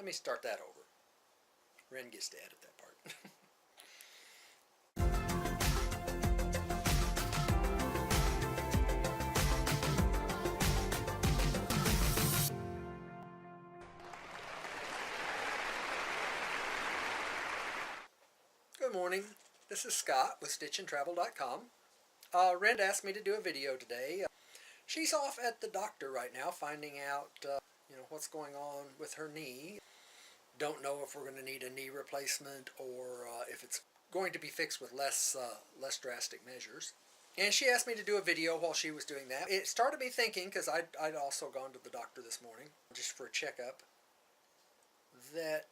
Let me start that over. Ren gets to edit that part. Good morning. This is Scott with stitchntravel.com. Ren asked me to do a video today. She's off at the doctor right now finding out what's going on with her knee. Don't know if we're going to need a knee replacement or if it's going to be fixed with less drastic measures. And she asked me to do a video while she was doing that. It started me thinking, because I'd also gone to the doctor this morning just for a checkup, that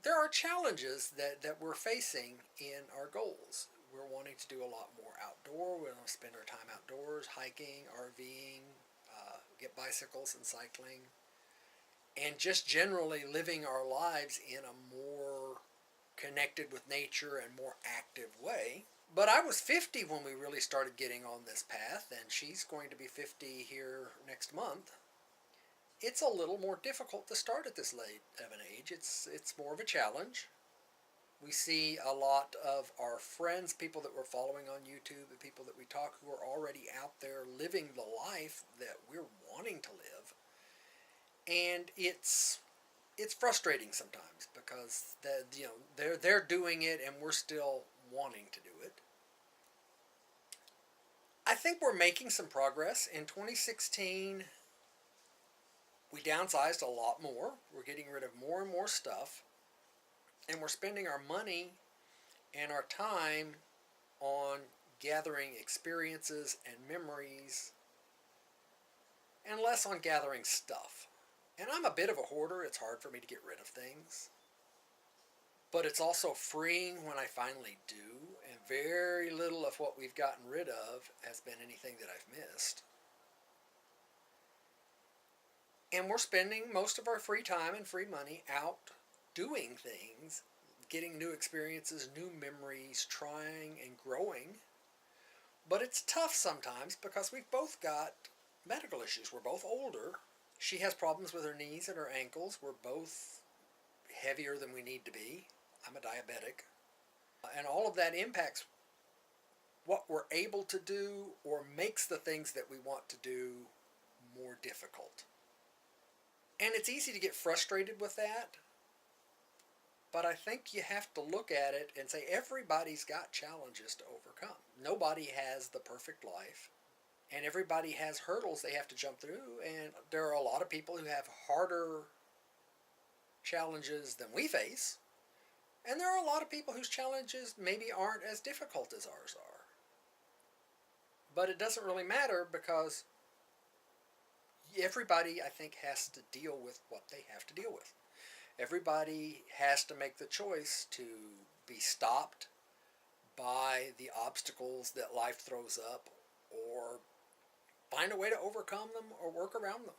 there are challenges that we're facing in our goals. We're wanting to do a lot more outdoor. We want to spend our time outdoors, hiking, RVing, get bicycles and cycling, and just generally living our lives in a more connected with nature and more active way. But I was 50 when we really started getting on this path, and she's going to be 50 here next month. It's a little more difficult to start at this late of an age. It's more of a challenge. We see a lot of our friends, people that we're following on YouTube, the people that we talk who are already out there living the life that we're wanting to live. And it's frustrating sometimes because they're doing it and we're still wanting to do it. I think we're making some progress. In 2016, we downsized a lot more. We're getting rid of more and more stuff. And we're spending our money and our time on gathering experiences and memories and less on gathering stuff. And I'm a bit of a hoarder. It's hard for me to get rid of things. But it's also freeing when I finally do. And very little of what we've gotten rid of has been anything that I've missed. And we're spending most of our free time and free money out doing things, getting new experiences, new memories, trying and growing. But it's tough sometimes because we've both got medical issues. We're both older. She has problems with her knees and her ankles. We're both heavier than we need to be. I'm a diabetic. And all of that impacts what we're able to do or makes the things that we want to do more difficult. And it's easy to get frustrated with that. But I think you have to look at it and say everybody's got challenges to overcome. Nobody has the perfect life. And everybody has hurdles they have to jump through. And there are a lot of people who have harder challenges than we face. And there are a lot of people whose challenges maybe aren't as difficult as ours are. But it doesn't really matter because everybody, I think, has to deal with what they have to deal with. Everybody has to make the choice to be stopped by the obstacles that life throws up or find a way to overcome them or work around them.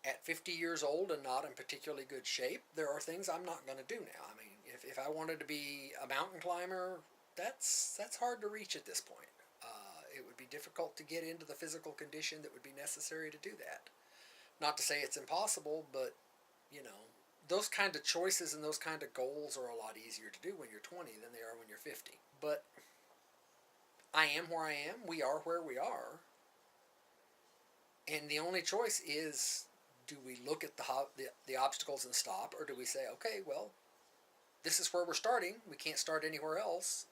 At 50 years old and not in particularly good shape, there are things I'm not going to do now. I mean, if I wanted to be a mountain climber, that's hard to reach at this point. It would be difficult to get into the physical condition that would be necessary to do that. Not to say it's impossible, but those kind of choices and those kind of goals are a lot easier to do when you're 20 than they are when you're 50. But I am where I am. We are where we are. And the only choice is, do we look at the obstacles and stop, or do we say, okay, well, this is where we're starting. We can't start anywhere else.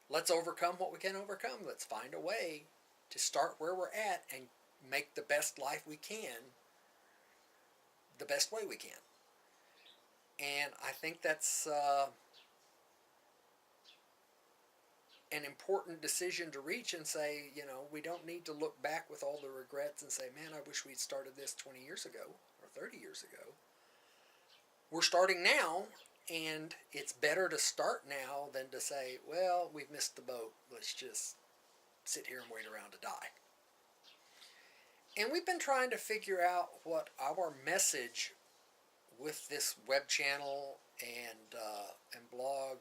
Let's overcome what we can overcome. Let's find a way to start where we're at and make the best life we can the best way we can. And I think that's an important decision to reach and say, we don't need to look back with all the regrets and say, man, I wish we'd started this 20 years ago or 30 years ago. We're starting now, and it's better to start now than to say, well, we've missed the boat. Let's just sit here and wait around to die. And we've been trying to figure out what our message with this web channel and blog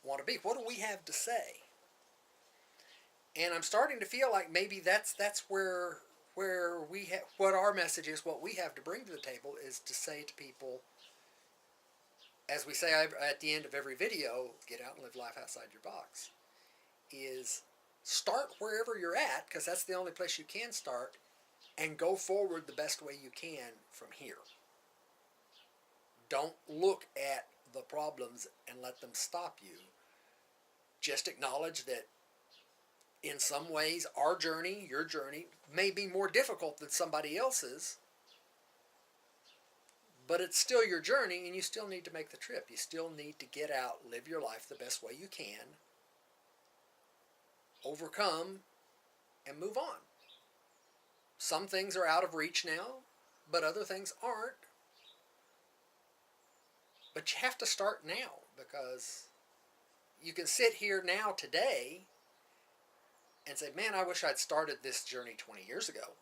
want to be. What do we have to say? And I'm starting to feel like maybe that's where where what our message is, what we have to bring to the table is to say to people, as we say at the end of every video, get out and live life outside your box, is start wherever you're at, because that's the only place you can start, and go forward the best way you can from here. Don't look at the problems and let them stop you. Just acknowledge that in some ways our journey, your journey, may be more difficult than somebody else's, but it's still your journey and you still need to make the trip. You still need to get out, live your life the best way you can, overcome, and move on. Some things are out of reach now, but other things aren't. But you have to start now, because you can sit here now today and say, man, I wish I'd started this journey 20 years ago.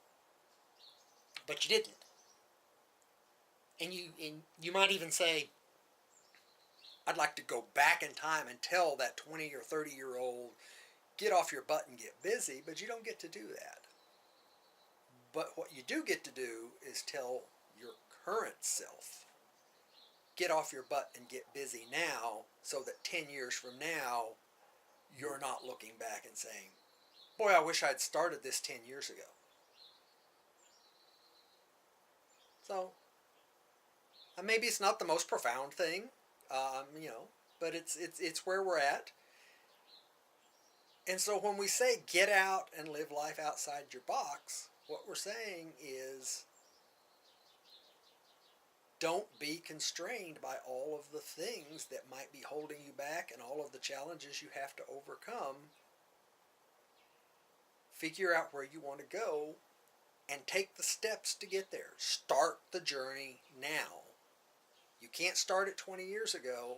But you didn't. And you might even say, I'd like to go back in time and tell that 20 or 30-year-old, get off your butt and get busy, but you don't get to do that. But what you do get to do is tell your current self, get off your butt and get busy now, so that 10 years from now, you're not looking back and saying, boy, I wish I'd started this 10 years ago. So, maybe it's not the most profound thing, but it's where we're at. And so when we say get out and live life outside your box, what we're saying is, don't be constrained by all of the things that might be holding you back and all of the challenges you have to overcome. Figure out where you want to go and take the steps to get there. Start the journey now. You can't start it 20 years ago.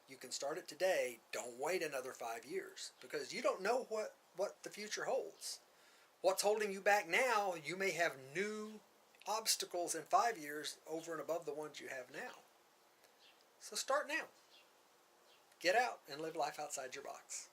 You can start it today. Don't wait another 5 years, because you don't know what the future holds. What's holding you back now, you may have new obstacles in 5 years over and above the ones you have now. So start now. Get out and live life outside your box.